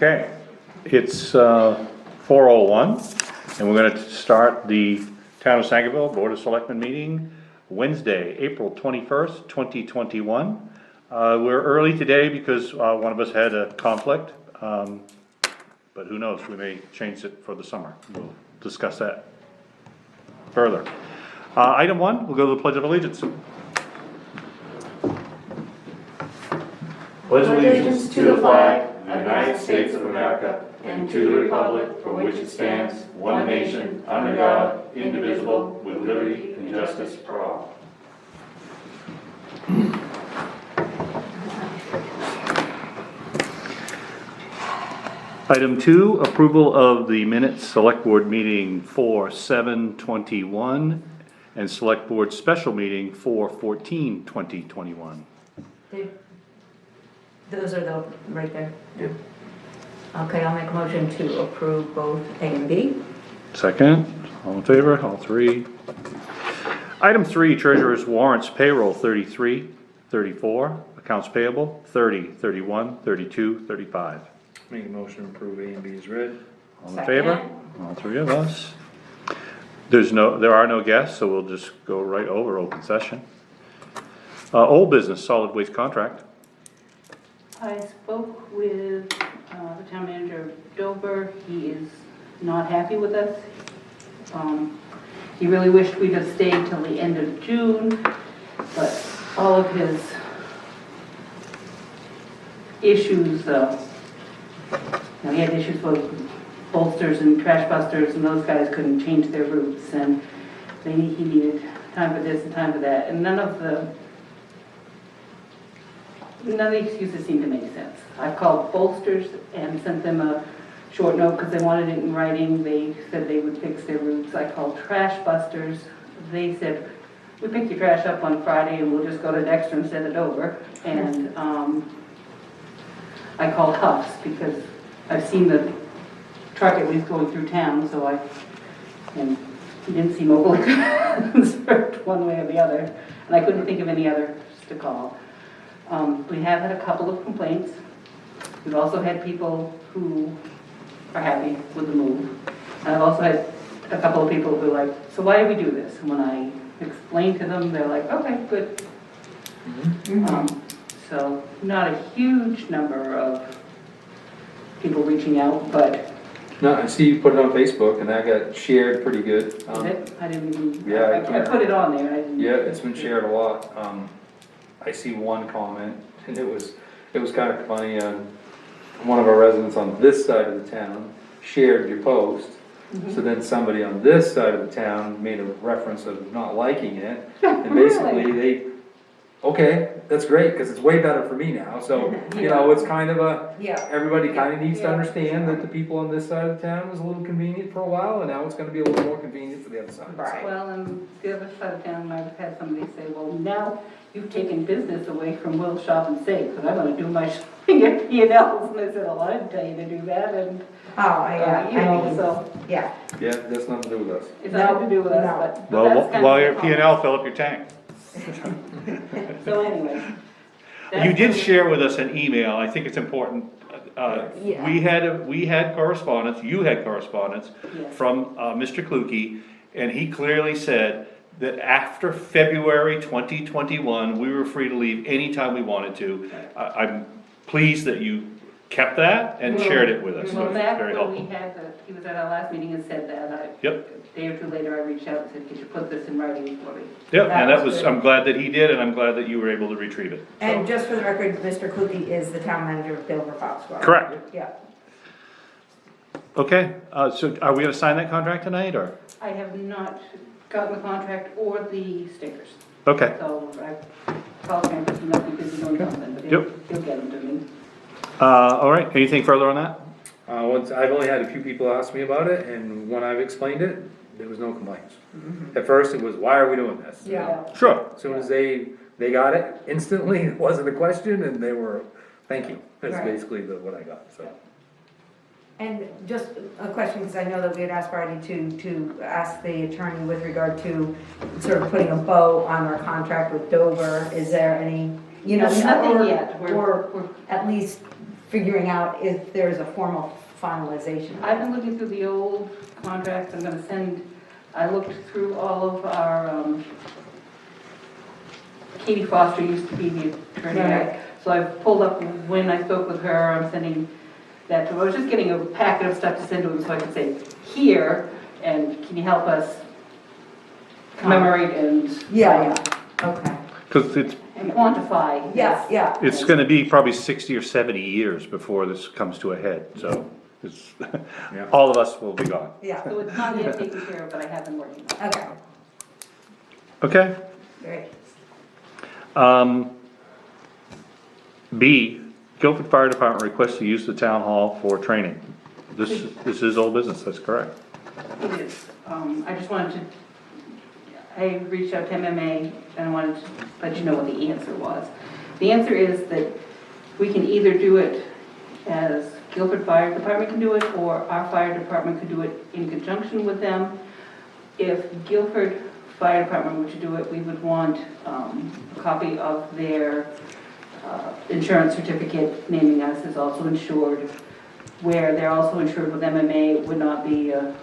Okay, it's 4:01, and we're going to start the Town of Sangerville Board of Selectmen meeting Wednesday, April 21st, 2021. We're early today because one of us had a conflict, but who knows, we may change it for the summer. We'll discuss that further. Item 1, we'll go to the Pledge of Allegiance. Pledge allegiance to the flag of the United States of America and to the republic for which it stands, one nation, under God, indivisible, with liberty and justice for all. Item 2, approval of the minutes, Select Board meeting 4/7/21 and Select Board special meeting 4/14/2021. Those are the, right there? Yep. Okay, I'll make a motion to approve both A and B. Second, all in favor, all three. Item 3, treasurer's warrants, payroll 33, 34, accounts payable 30, 31, 32, 35. Make a motion to approve A and B is read. All in favor? All three of us. There are no guests, so we'll just go right over open session. Old business, solid waste contract. I spoke with the town manager of Dover. He is not happy with us. He really wished we'd have stayed till the end of June, but all of his issues, he had issues with bolsters and trash busters, and those guys couldn't change their routes, and he needed time for this and time for that, and none of the excuses seem to make sense. I called bolsters and sent them a short note because they wanted it in writing. They said they would fix their routes. I called trash busters. They said, we picked your trash up on Friday and we'll just go to Dexter and send it over. And I called Huffs because I've seen the truck at least going through town, and he didn't seem overly concerned one way or the other. And I couldn't think of any others to call. We have had a couple of complaints. We've also had people who are happy with the move. And I've also had a couple of people who are like, so why do we do this? And when I explain to them, they're like, okay, good. So not a huge number of people reaching out, but. No, I see you put it on Facebook and that got shared pretty good. Is it? I didn't even, Yeah, I put it on there. And I didn't. Yeah, it's been shared a lot. I see one comment, and it was kind of funny. One of our residents on this side of the town shared your post. So then somebody on this side of the town made a reference of not liking it, and basically okay, that's great because it's way better for me now. So it's kind of everybody kind of needs to understand that the people on this side of the town was a little convenient for a while, and now it's going to be a little more convenient for the other side. Right. Well, and the other side of town, I've had somebody say, well, now you've taken business away from Will Shop and Save, because I'm going to do my shopping at P&L's. And I said, well, I didn't tell you to do that. And, Yeah. Yeah, that's nothing to do with us. it's nothing to do with us, but Well, that's kind while of you're the at P&L, fill up your tank. So anyway. You did share with us an email, I think it's important. Yeah. We had correspondence, you had correspondence Yes. from Mr. Kluge, and he clearly said that after February 2021, we were free to leave anytime we wanted to. I'm pleased that you kept that and shared it with us. Well, It's back very when helpful. he was at our last meeting and said that. Yep. A day or two later, I reached out and said, could you put this in writing for me? Yep, and that was, good. I'm glad that he did, and I'm glad that you were able to retrieve it. And just for the record, Mr. Kluge is the town manager of Dover Foxborough. Correct. Yeah. Okay, so are we gonna sign that contract tonight, or? I have not gotten the contract or the stickers. Okay, So I called him, because he must be busy doing something, but he'll get them to me. all right, anything further on that? I've only had a few people ask me about it, and when I've explained it, there was no complaints. At first, it was, why are we doing this? Yeah. Sure. As soon as they got it, instantly, it wasn't a question, and they were, thank you. That's Right. basically what I got, so. And just a question, because I know that we had asked Barney to ask the attorney with regard to sort of putting a bow on our contract with Dover. Is there any, Nothing yet. or at least figuring out if there's a formal finalization. I've been looking through the old contracts, I'm gonna send, I looked through all of our, Katie Foster used to be the attorney. Right. So I've pulled up when I spoke with her, I'm sending that to her. I was just getting a packet of stuff to send to them so I could say, here, and can you help us commemorate and. Yeah, okay. Cause it's, And quantify. Yeah, yeah. it's gonna be probably 60 or 70 years before this comes to a head, so it's, all of us will be gone. Yeah, So it's not yet taken care of, but I have been working on it. okay, Okay? great. B, Guilford Fire Department requests to use the town hall for training. This is old business, that's correct. It is. I just wanted to, I reached out to MMA and I wanted to let you know what the answer was. The answer is that we can either do it as Guilford Fire Department can do it, or our fire department could do it in conjunction with them. If Guilford Fire Department were to do it, we would want a copy of their insurance certificate naming us as also insured. Where they're also insured with MMA, it would not be a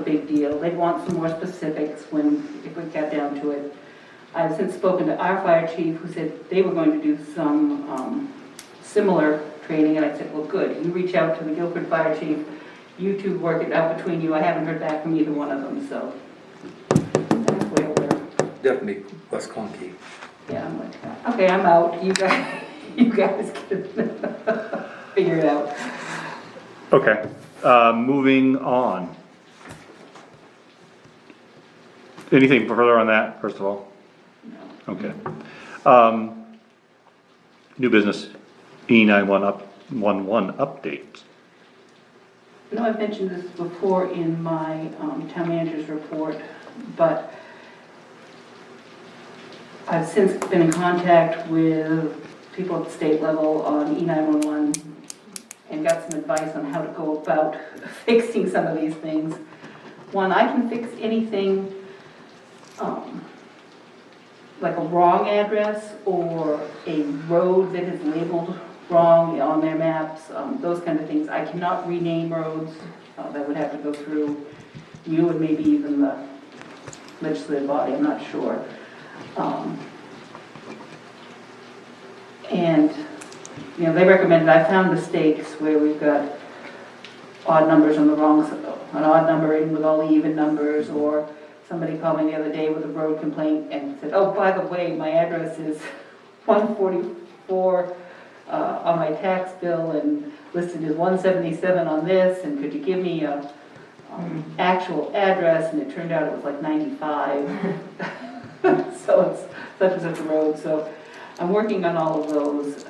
big deal. They'd want some more specifics if we got down to it. I've since spoken to our fire chief, who said they were going to do some similar training, and I said, well, good, you reach out to the Guilford Fire Chief, you two work it out between you. I haven't heard back from either one of them, so that's where we're. Definitely less clunky. Yeah, I'm like, okay, I'm out, you guys can figure it out. Okay, moving on. Anything further on that, first of all? No. Okay. New business, E911 updates. No, I've mentioned this before in my town manager's report, but I've since been in contact with people at the state level on E911 and got some advice on how to go about fixing some of these things. One, I can fix anything like a wrong address or a road that is labeled wrong on their maps, those kind of things. I cannot rename roads. That would have to go through you and maybe even the legislative body, I'm not sure. And, you know, they recommended, I found mistakes where we've got odd numbers on the wrong, an odd number in with all the even numbers, or somebody called me the other day with a road complaint and said, oh, by the way, my address is 144 on my tax bill and listed as 177 on this, and could you give me a actual address? And it turned out it was like 95. So it's such and such a road. So I'm working on all of those.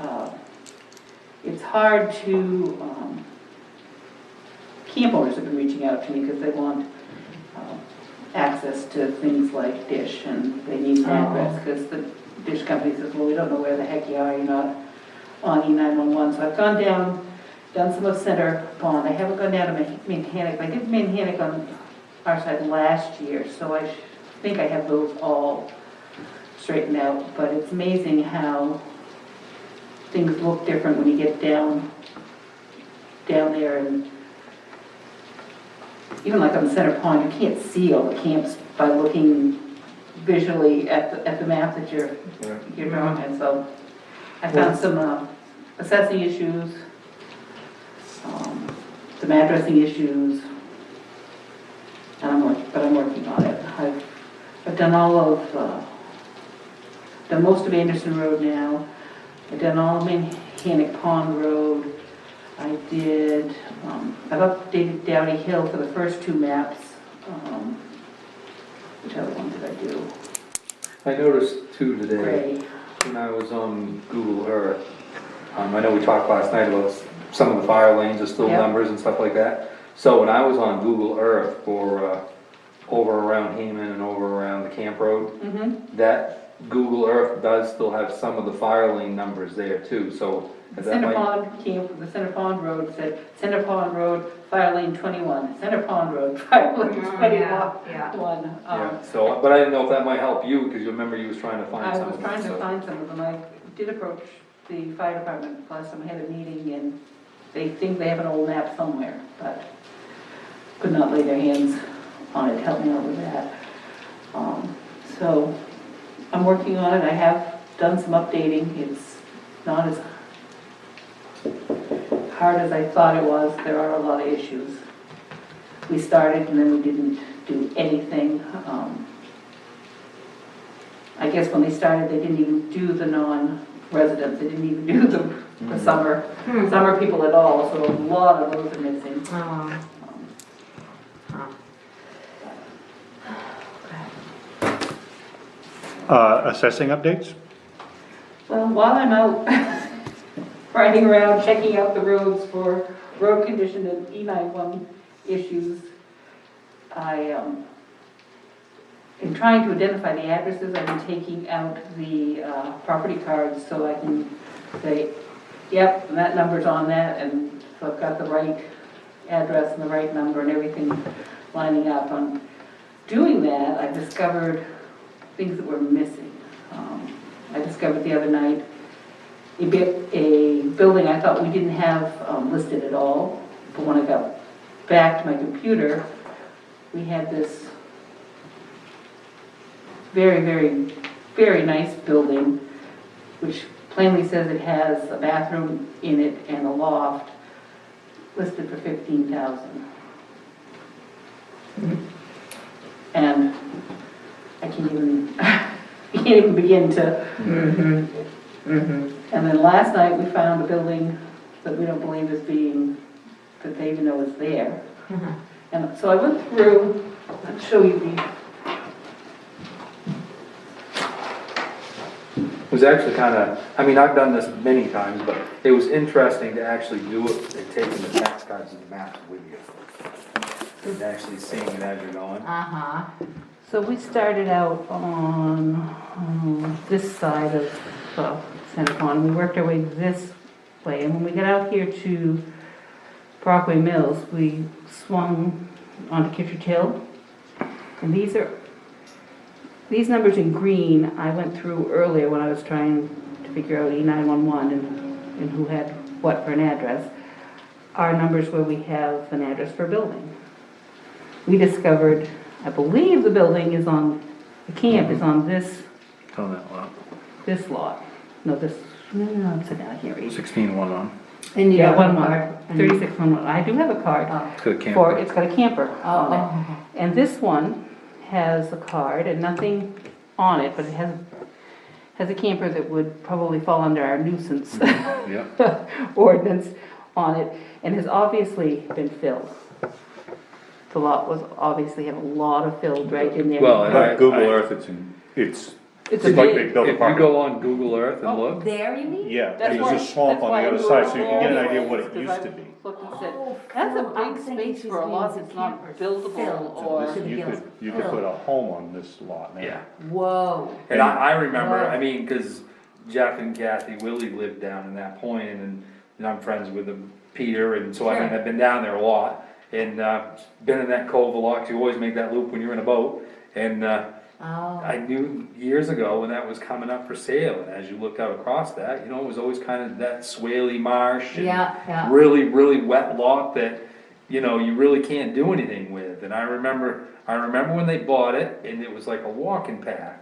It's hard to, camp owners have been reaching out to me because they want access to things like Dish, and they need an address because the Dish company says, well, we don't know where the heck you are, you're not on E911. So I've gone down, done some of Center Pond. I haven't gone down to Manhattan. I did Manhattan on our side last year, so I think I have those all straightened out. But it's amazing how things look different when you get down there, and even like on Center Pond, you can't see all the camps by looking visually at the map that you're drawing. And so I found some assessing issues, some addressing issues, but I'm working on it. I've done all of, done most of Anderson Road now. I've done all of Manhattan Pond Road. I did, I've updated Dowdy Hill for the first two maps. Which other one did I do? I noticed too today, Gray. when I was on Google Earth, I know we talked last night about some of the fire lanes are still Yep. numbers and stuff like that. So when I was on Google Earth for over around Haman and over around the Camp Road, Mm-hmm. that Google Earth does still have some of the fire lane numbers there too, so. The that Center might- Pond the Center Pond Road said, Center Pond Road, Fire Lane 21, Center Pond Road, Fire Lane 21. Yeah. Yeah, so, but I didn't know if that might help you, because you remember you was trying to find I some was of them. trying to so- find some of them. I did approach the fire department last time I had a meeting, and they think they have an old map somewhere, but could not lay their hands on it, help me out with that. So I'm working on it, I have done some updating, it's not as hard as I thought it was, there are a lot of issues. We started and then we didn't do anything. I guess when they started, they didn't even do the non-residents, they didn't even do the summer people at all, so a lot of those are missing. Assessing updates? Well, while I'm out riding around checking out the roads for road condition and E91 issues, I in trying to identify the addresses, I've been taking out the property cards so I can say, yep, and that number's on that, and so I've got the right address and the right number and everything lining up. On doing that, I discovered things that were missing. I discovered the other night a building I thought we didn't have listed at all, but when I got back to my computer, we had this very, very, very nice building, which plainly says it has a bathroom in it and a loft, listed for $15,000. And I can't even begin to. And then last night we found a building that we don't believe is that they even know is there. And so I went through, I'll show you It was actually kind of, I mean, I've done this many times, but it was interesting to actually do it and taking the tax cards and the maps with you. And actually seeing it as you're going. So we started out on this side of Center Pond. We worked our way this way, and when we got out here to Brockway Mills, we swung onto Kittredge Hill. And these numbers in green, I went through earlier when I was trying to figure out E911 and who had what for an address, are numbers where we have an address for a building. We discovered, I believe the building is on, the camp is on this On that lot. this lot. No, upside down, I can't read. 1611. And you Yeah, got one one month, card. 3611. I do have a card It's got a camper. for, it's got a camper on it. Oh. And this one has a card and nothing on it, but it has a camper that would probably fall under our nuisance Yeah. ordinance on it, and has obviously been filled. The lot was obviously have a lot of filled right in there. Well, But Google Earth, it's It's like they built a If you park. go on Google Earth and Oh, look, There you mean? Yeah, That's there's why- a swamp that's on why the I other do side, it so you can get an idea what it because used I've to be. looked and said, Oh, that's a fill. I'm big thinking space she's for a means lot the that's not campers buildable filled. or. To the You gills. could put a home on this lot now. yeah. Whoa. And I remember, Wow. I mean, cause Jeff and Kathy Willie lived down in that point, and I'm friends with them, Peter, and so I mean, Sure. I've been down there a lot. And, been in that cove a lot, 'cause you always make that loop when you're in a boat. And, Oh. I knew years ago when that was coming up for sale, and as you looked out across that, it was always kind of that swaley marsh. And Yeah. really, really wet lot that, you really can't do anything with. And I remember when they bought it, and it was like a walking path.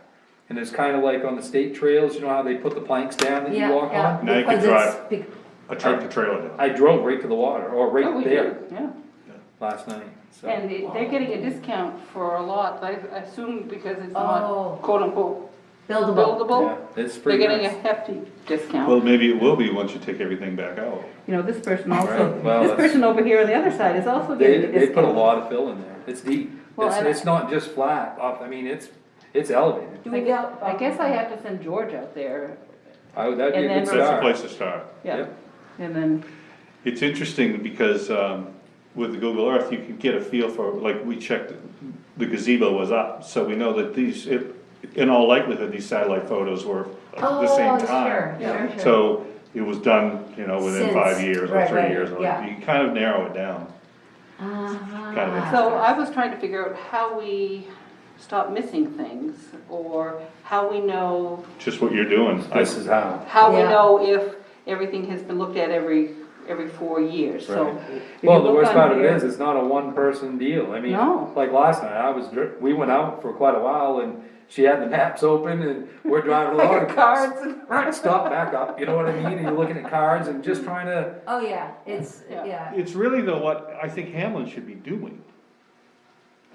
And it's kind of like on the state trails, you know how they put the planks down that you walk on? Now you can Because drive it's big- a tractor trailer down. I drove right to the water, or Oh, right we there did, yeah. last night, so. And they're getting a discount for a lot, I assume because it's Oh. not quote unquote Buildable. buildable. Yeah, it's They're pretty getting a nice. hefty discount. Well, maybe it will be once you take everything back out. This person also, Right, well, this that's- person over here on the other side is also getting a They put a discount. lot of fill in there, it's deep, Well, and it's not just flat, I mean, it's elevated. Do we go? I guess I have to send George out there, That'd be a And then- good That's the start. place to start. yeah, Yep. and then, It's interesting because with the Google Earth, you can get a feel for, like, we checked, the gazebo was up, so we know that in all likelihood, these satellite photos were at the same time. Sure. So it was done, within Since- 5 years or right, 3 right, years, yeah. you can kind of narrow it down. Kind of interesting. so I was trying to figure out how we stop missing things, or how we know, Just what you're doing. This is how. how we Yeah. know if everything has been looked at every every 4 years, so. Right. if you Well, the look worst on part of it here- is, it's not a one-person deal. I mean, No. like last night, we went out for quite a while, and she had the maps open, and we're driving along. Like cards and. Right, stop, back up, you know what I mean? And you're looking at cards and just trying to, Oh, yeah, it's, Yeah. yeah. It's really though what I think Hamlin should be doing.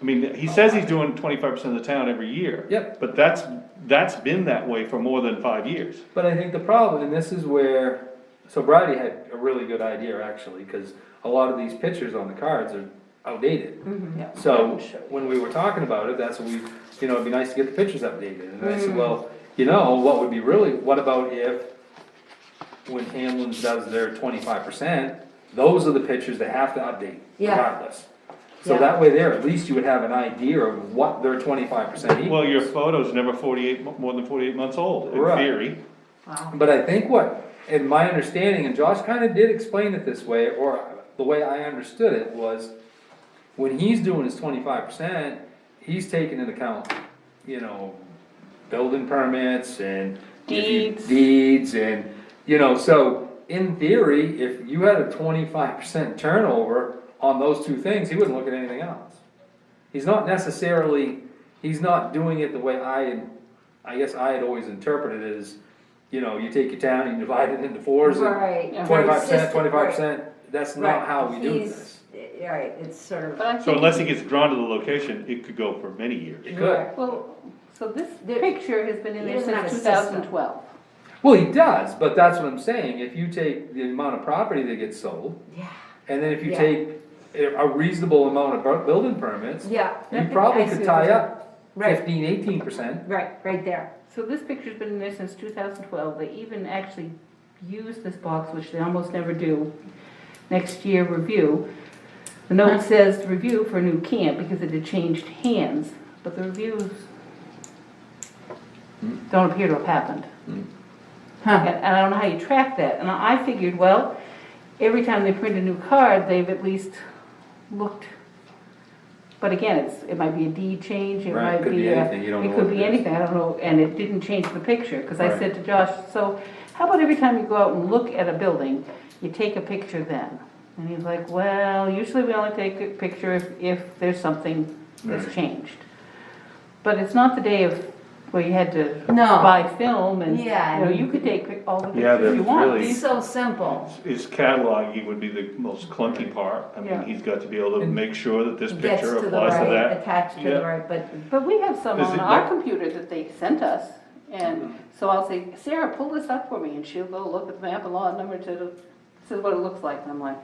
I mean, he says he's doing 25% of the town every year. Yep. But that's been that way for more than 5 years. but I think the problem, and this is where, so Bridie had a really good idea, actually, because a lot of these pictures on the cards are outdated. Yeah. So, when we were talking about it, that's what we, it'd be nice to get the pictures updated, and I said, well, what would be what about if, when Hamlin's does their 25%, those are the pictures they have to update Yeah. regardless. So Yeah. that way there, at least you would have an idea of what their 25% equals. Well, your photo's never more than 48 months old, in Right. theory. Wow. But I think in my understanding, and Josh kinda did explain it this way, or the way I understood it was, when he's doing his 25%, he's taking into account, building permits and deeds and, so in theory, if you had a 25% turnover on those two things, he wouldn't look at anything else. He's not doing it the way I guess I had always interpreted it as, you take your town and you divide it into fours and Right. 25%, 25%, that's not Right. how we do He's- this. Right, it's sort of. But I So think, unless he gets drawn to the location, it could go for many years. It could. well, so this There- picture has been in he there doesn't have since a system. 2012. Well, he does, but that's what I'm saying, if you take the amount of property that gets sold, Yeah. and then if you Yeah. take a reasonable amount of building permits, Yeah. you probably I see could what tie you're up Right. 15, 18%. Right there. So this picture's been in there since 2012. They even actually use this box, which they almost never do, next year review. The note says review for a new camp because it had changed hands, but the reviews don't appear to have happened. And I don't know how you track that. And I figured, well, every time they print a new card, they've at least looked. But again, it might be a deed change, it Right, might could be be a. anything, you don't know It could what be it is. anything, I don't know, and it didn't change the picture, because I Right. said to Josh, so how about every time you go out and look at a building, you take a picture then? And he's like, well, usually we only take a picture if there's something that's Right. changed. But it's not the day of, where you had to No. buy film and, Yeah. you could take all the Yeah, pictures you there's want. really- It's so simple. His cataloging would be the most clunky part. I Yeah. mean, he's got to be able to make sure that this Gets picture to the applies to right, that. attached to Yeah. the right, but But we have some Is on it our like- computer that they sent us, and so I'll say, Sarah, pull this up for me, and she'll go look at the map and lot number this is what it looks like, and I'm like,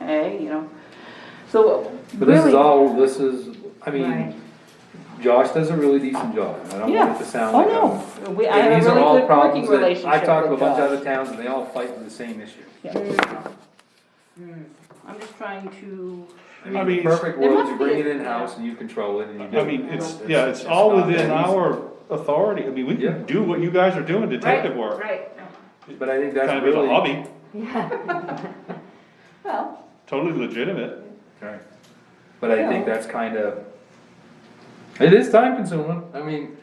okay, So, But really. I mean, Right. Josh does a really decent job, I don't want it to sound Oh, like no. I And have these a are really all good working problems that, relationship I've talked to a with bunch of Josh. other towns and they all fight with the same issue. Yeah. I'm just trying to, I mean, Perfect There world, must you bring be it a- in-house and you control it and you do it. I mean, it's all not within that easy. our authority. I mean, we Yeah. can do what you guys are doing, detective right, work. right. But I think that's Kind of as a really. hobby, well, totally legitimate. Right. But I think that's it is time consuming, I mean,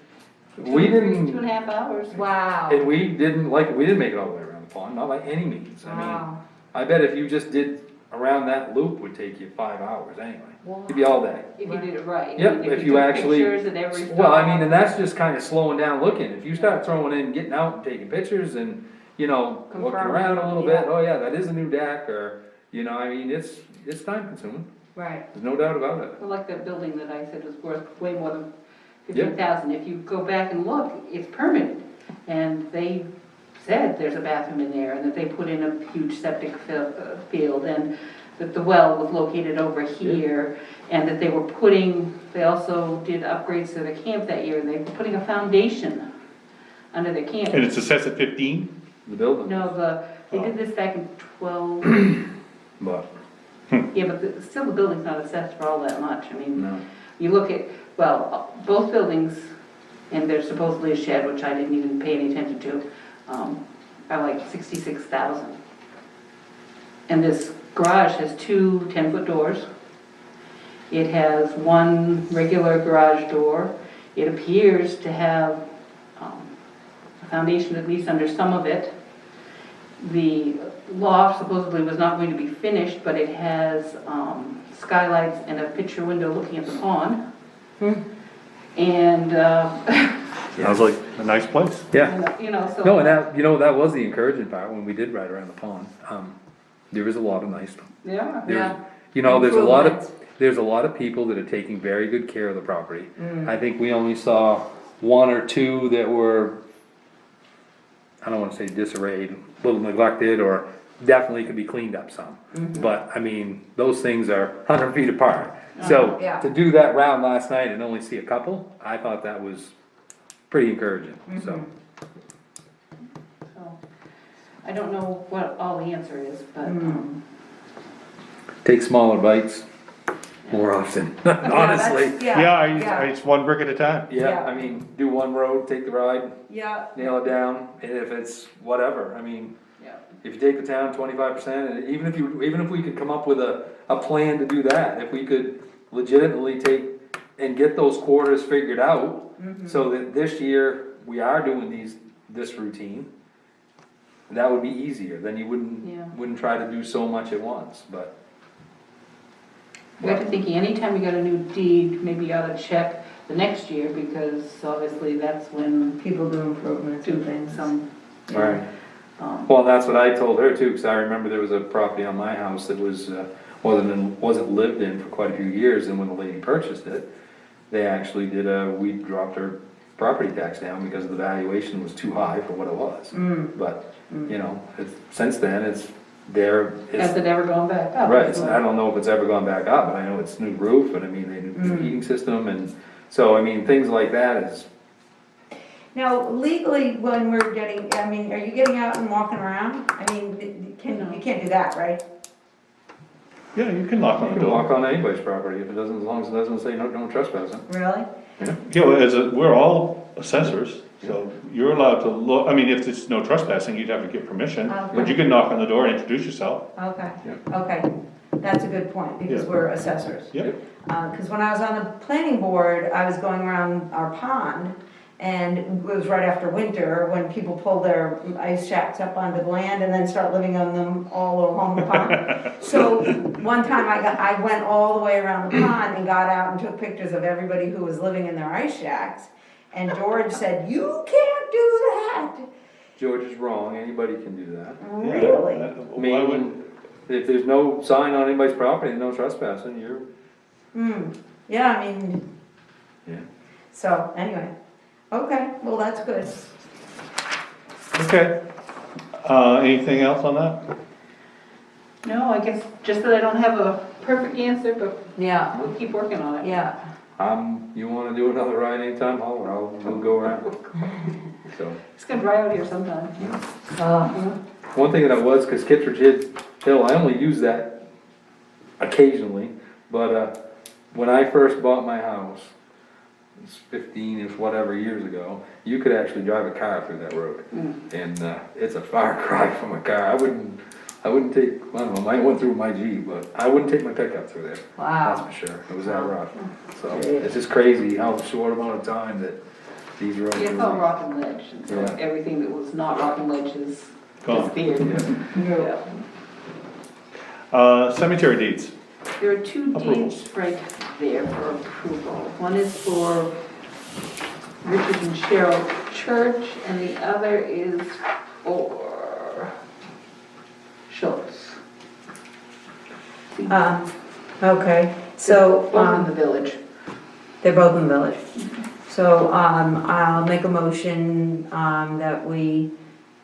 we 2.5 didn't, hours. Wow. and we didn't make it all the way around the pond, not by any means, I mean, Wow. I bet if you just did around that loop would take you 5 hours anyway, it'd be all day. If you did it right. Yep, if you took actually, Pictures at every well, I stop. mean, and that's just kinda slowing down looking, if you start throwing in, getting out and taking pictures and, looking Confirming, around a little bit, yeah. oh yeah, that is a new deck, or, I mean, it's time consuming, Right. there's no doubt about it. I like that building that I said was worth way more than Yeah. 15,000. If you go back and look, it's permitted. And they said there's a bathroom in there and that they put in a huge septic field and that the well was located over here and that they also did upgrades to the camp that year and they were putting a foundation under the camp. And it's assessed at 15? The building. No, they did this back in 12, But, yeah, but still the building's not assessed for all that much. I mean, no. you look at, both buildings, and there's supposedly a shed, which I didn't even pay any attention to, are like 66,000. And this garage has two 10-foot doors. It has one regular garage door. It appears to have a foundation at least under some of it. the loft supposedly was not going to be finished, but it has skylights and a picture window looking at the pond. And, Sounds like a nice place. Yeah. you know, so. No, and that, that was the encouraging part when we did ride around the pond. There is a lot of nice, Yeah. there's, Yeah. there's a lot of people that are taking very good care of the property. I think we only saw one or two that were, I don't wanna say disarrayed, a little neglected, or definitely could be cleaned up some. But, I mean, those things are 100 feet apart. So, Yeah. to do that round last night and only see a couple, I thought that was pretty encouraging, so. So, I don't know what all the answer is, but, Take smaller bites more often, honestly. Yeah, it's one brick at a time. Yeah, Yeah. I mean, do one road, take the ride, Yeah, nail it down, and if it's whatever, I mean, yeah. if you take the town 25%, and even if we could come up with a plan to do that, if we could legitimately take and get those quarters figured out, so that this year we are doing this routine, that would be easier, then you Yeah. wouldn't try to do so much at once, but. We got to thinking, anytime you got a new deed, maybe you ought to check the next year, because obviously that's when people do improvements do and things. some. Right. Well, that's what I told her too, cause I remember there was a property on my house that wasn't lived in for quite a few years, and when the lady purchased it, they actually we dropped her property tax down because the valuation was too high for what it was. But, since then, it's there. Has it ever gone back up? Right, I don't know if it's ever gone back up, but I know it's new roof, and I mean, the new heating system, and so, I mean, things like that is. Now, legally, when we're are you getting out and walking around? I mean, you can't do that, right? Yeah, you can knock on You the can door. walk on anybody's property, if it doesn't, as long as it doesn't say no, don't trespass. Really? Yeah, well, we're all assessors, so you're allowed to look, I mean, if there's no trespassing, you'd have to get permission, but you can knock on the door and introduce yourself. Okay, Yeah. okay, that's a good point, because Yeah. we're assessors. Yep. Because when I was on the planning board, I was going around our pond, and it was right after winter, when people pull their ice shacks up onto the land and then start living on them all along the pond. So, one time I went all the way around the pond and got out and took pictures of everybody who was living in their ice shacks, and George said, "You can't do that!" George is wrong, anybody can do that. Really? I Why would, mean, if there's no sign on anybody's property and no trespassing, Yeah, I mean, yeah. so, anyway, okay, well, that's good. okay. Anything else on that? No, I guess just that I don't have a perfect answer, but Yeah, we'll keep working on it. yeah. You wanna do another ride anytime, we'll go around. So, It's gonna dry out here sometime. one thing that I was, cause Kittredge Hill, I only use that occasionally, but, when I first bought my house, it's 15-ish whatever years ago, you could actually drive a car through that road. And, it's a far cry from a car, I wouldn't take, I don't know, mine went through my Jeep, but I wouldn't take my pickup through there. Wow. That's for sure, it was that rough. So, it's just crazy how short amount of time that these roads. It's all rock and ledge, and so Yeah. everything that was not rock and ledge is Gone. disappeared. Yeah. Yeah. Cemetery deeds. There are two Approval. deeds right there for approval. One is for Richard and Cheryl Church, and the other is for Schultz. Okay, so, Both in the village. they're both in the village. So, I'll make a motion, that we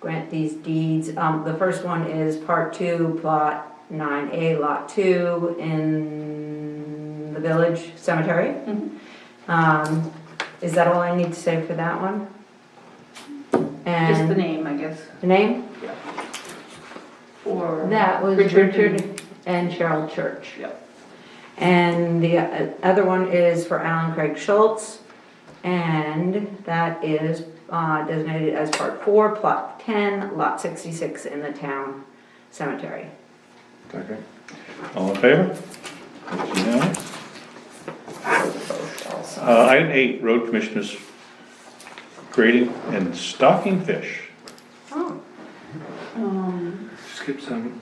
grant these deeds. The first one is part 2, plot 9A, lot 2, in the village cemetery. Is that all I need to say for that one? Just the And name, I guess, the name? for. That was Richard Richard and Cheryl Church. Yep. And the other one is for Alan Craig Schultz, and that is designated as part 4, plot 10, lot 66 in the town cemetery. Okay. All in favor? It's unanimous. Item 8, road commissioners grading and stocking fish. Oh, skip 7.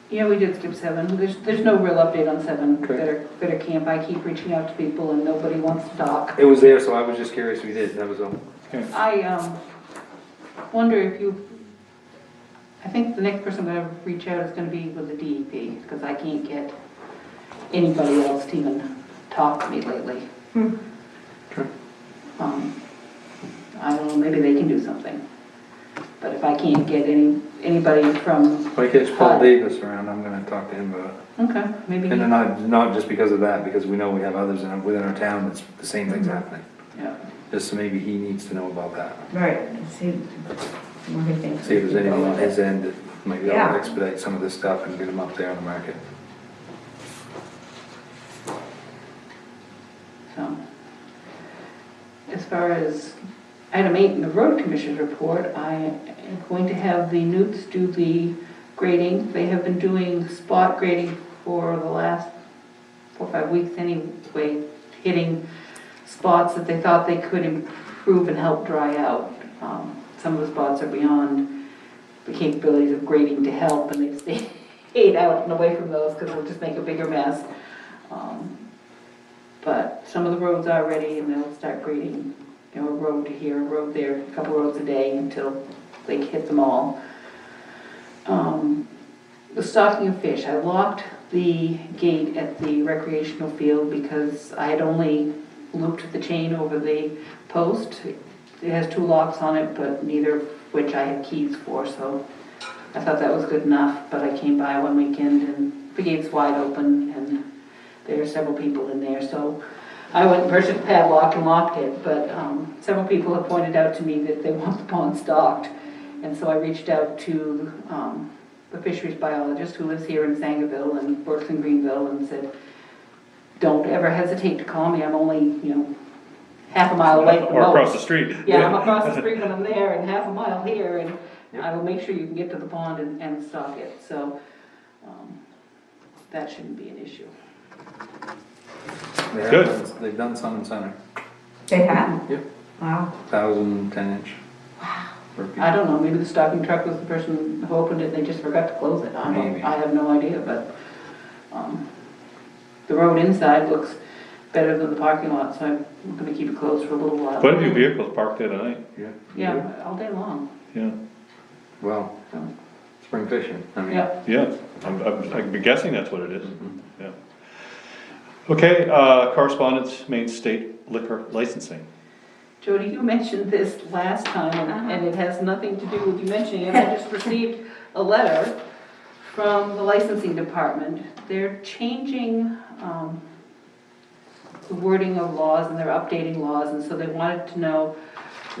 Yeah, we did skip 7. There's no real update on 7. Okay. Better camp. I keep reaching out to people and nobody wants to talk. It was there, so I was just curious if we did, that was all. I wonder if I think the next person I'm gonna reach out is gonna be with the DEP, because I can't get anybody else to even talk to me lately. Okay. I don't know, maybe they can do something. But if I can't get anybody from, If I catch Paul Davis around, I'm gonna talk to him about it. okay, maybe, And then not just because of that, because we know we have others within our town that's the same thing's happening. yeah. Just so maybe he needs to know about that. Right, see what he thinks. See if there's anything on his end that might be able Yeah. to expedite some of this stuff and get him up there on the market. So, as far as item 8 in the road commission's report, I am going to have the Newts do the grading. They have been doing spot grading for the last 4 or 5 weeks anyway, hitting spots that they thought they could improve and help dry out. Some of the spots are beyond the capabilities of grading to help, and they've stayed out and away from those because it'll just make a bigger mess. But some of the roads are ready, and they'll start grading, a road here, a road there, a couple roads a day until they hit them all. The stocking of fish, I locked the gate at the recreational field because I had only looped the chain over the post. It has 2 locks on it, but neither of which I had keys for, so I thought that was good enough. But I came by one weekend and the gate's wide open and there are several people in there, so I went and purchased a padlock and locked it. But several people have pointed out to me that they want the pond stocked, and so I reached out to the fisheries biologist who lives here in Sangerville and works in Greenville and said, don't ever hesitate to call me. I'm only, half a mile away from Or across most. the street. Yeah, I'm across the street when I'm there and half a mile here, and Yep. I will make sure you can get to the pond and stock it. So that shouldn't be an issue. Good. They've done some in center. They have? Yep. Wow. 1,010 inch. I don't know, maybe the stocking truck was the person who opened it and they just forgot to close it. Maybe. I have no idea, but the road inside looks better than the parking lot, so I'm gonna keep it closed for a little while. Quite a few vehicles parked there tonight, Yeah, all day long, yeah. Well, so, spring fishing, I mean. yeah. Yeah, I'm guessing that's what it is, Mhm. yeah. Okay, correspondence, Maine State Liquor Licensing. Jody, you mentioned this last time, and it has nothing to do with you mentioning it. I just received a letter from the licensing department. They're changing the wording of laws, and they're updating laws, and so they wanted to know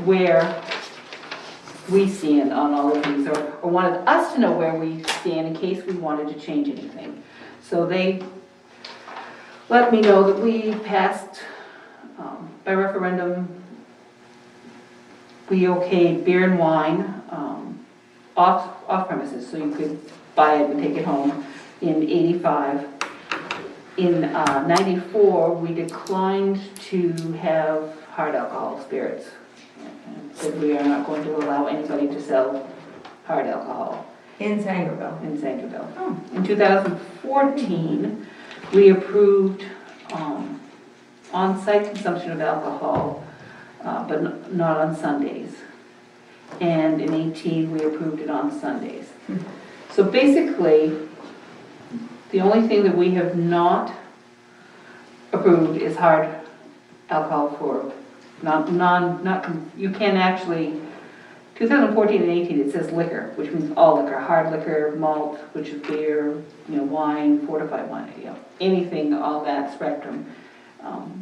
where we stand on all of these, or wanted us to know where we stand in case we wanted to change anything. So they let me know that we passed by referendum, we okayed beer and wine off premises, so you could buy it and take it home in 85. In 94, we declined to have hard alcohol spirits. And said we are not going to allow anybody to sell hard alcohol In Sangerville. in Sangerville. Oh. In 2014, we approved on-site consumption of alcohol, but not on Sundays. And in 18, we approved it on Sundays. So basically, the only thing that we have not approved is hard alcohol for you can actually, 2014 and 18, it says liquor, which means all liquor, hard liquor, malt, which is beer, wine, fortified wine, anything, all that spectrum,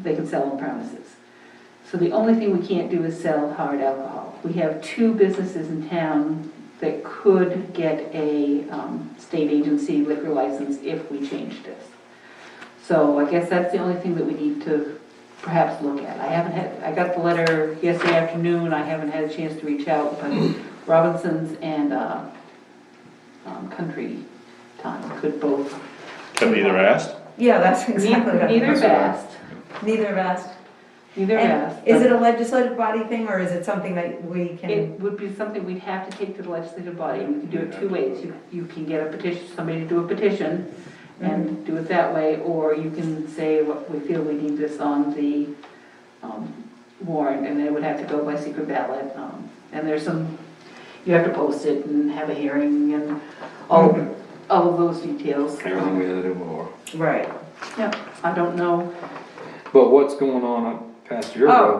they can sell on premises. So the only thing we can't do is sell hard alcohol. We have 2 businesses in town that could get a state agency liquor license if we changed this. So I guess that's the only thing that we need to perhaps look at. I got the letter yesterday afternoon, I haven't had a chance to reach out, but Robinson's and Country Time could both. Have either asked? Yeah, that's exactly what I Neither thought. fast. Neither have asked. Neither has. And is it a legislative body thing, or is it something that we can? It would be something we'd have to take to the legislative body, and we can do it two ways. You can get a petition, somebody to do a petition, and do it that way, or you can say, what we feel we need this on the warrant, and it would have to go by secret ballot. And there's some, you have to post it and have a hearing and all of those details. Everything we had to do before. Right. Yeah, I don't know. But what's going on up past your Oh. road,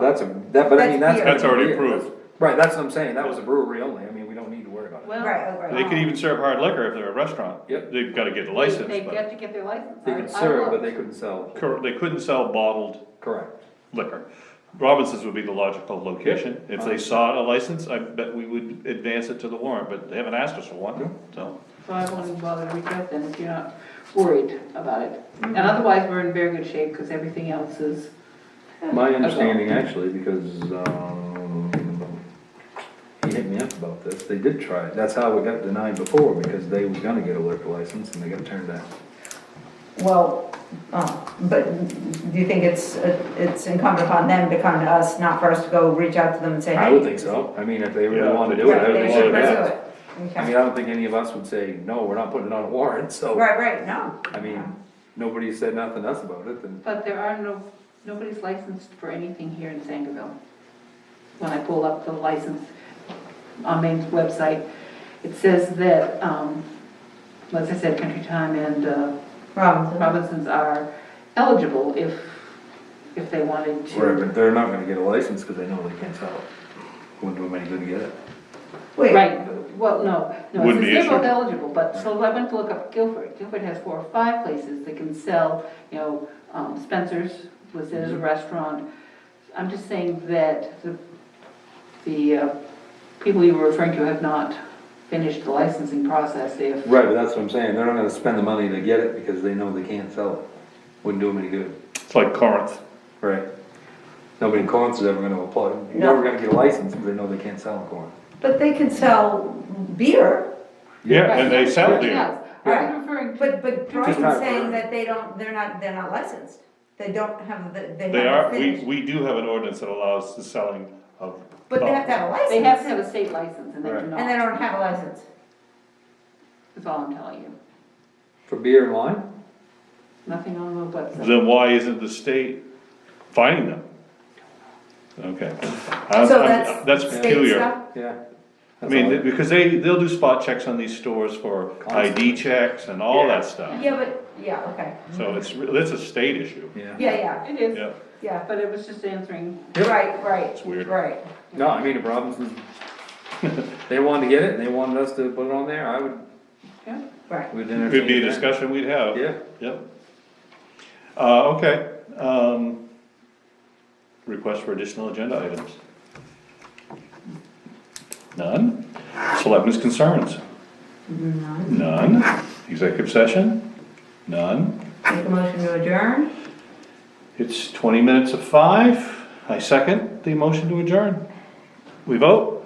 but I mean, That's That's already yeah, approved. that's- Right, that's what I'm saying, that was a brewery only, I mean, we don't need to worry about it. Well, Right, right. They could even serve hard liquor if they're a restaurant. Yep. They've gotta get the license, They but got to get their license. They I could serve, but looked. they couldn't sell. they couldn't sell bottled Correct. liquor. Robinson's would be the logical location. If they sought a license, I bet we would advance it to the warrant, but they haven't asked us for one, so. So I won't even bother to reach out then if you're not worried about it. And otherwise, we're in very good shape because everything else is, My understanding actually, because, he hit me up about this, they did try it, that's how it got denied before, because they was gonna get a liquor license and they got turned down. Well, but do you think it's incumbent upon them to come to us, not for us to go reach out to them and say, hey? I would think so, I mean, if they really Yeah. wanted to do it, I Right, would they think should they would pursue ask. it. I mean, Okay. I don't think any of us would say, no, we're not putting it on a warrant, so, Right, no. I mean, nobody said nothing to us about it, then. but there are nobody's licensed for anything here in Sangerville. When I pull up the license on Maine's website, it says that, as I said, Country Time and Robinsons are eligible if they wanted to. Right, but they're not gonna get a license because they know they can't sell it. Wouldn't do them any good to get it. Wait. Right, well, no, it Wouldn't says be they're both issued. eligible, but, so I went to look up Guilford. Guilford has 4 or 5 places that can sell, Spencer's was as a restaurant. I'm just saying that the people you were referring to have not finished the licensing process if. Right, but that's what I'm saying, they're not gonna spend the money to get it because they know they can't sell it. Wouldn't do them any good. It's like Corinth. Right. Nobody in Corinth is ever gonna apply, No. never gonna get a license because they know they can't sell in Corinth. But they can sell beer, Yeah, Right, and they sell yes, beer. yes. I'm referring to. but Just Brian's have saying beer. that they're not licensed. They don't have, they They haven't are, finished. we do have an ordinance that allows the selling of. But they have to have a license. They have to have a state license and they do Right. not. And they don't have a license. That's all I'm telling you. For beer and wine? Nothing on the website. Then why isn't the state finding them? Okay. So that's state peculiar. stuff? Yeah. I mean, because they'll do spot checks on these stores for ID checks and all that stuff. Yeah, but, yeah, okay. So it's a state issue. Yeah. Yeah, It is, Yeah, yeah. but it was just answering. Right, it's weird. right. No, I mean, if Robinsons, they wanted to get it and they wanted us to put it on there, I would, Yeah. Right. we'd entertain. Could be a that. discussion we'd have. Yeah. Yep. Okay, request for additional agenda items. None? Selectmen's concerns? None. Executive session? None. Make a motion to adjourn? It's 20 minutes of 5. I second the motion to adjourn. We vote?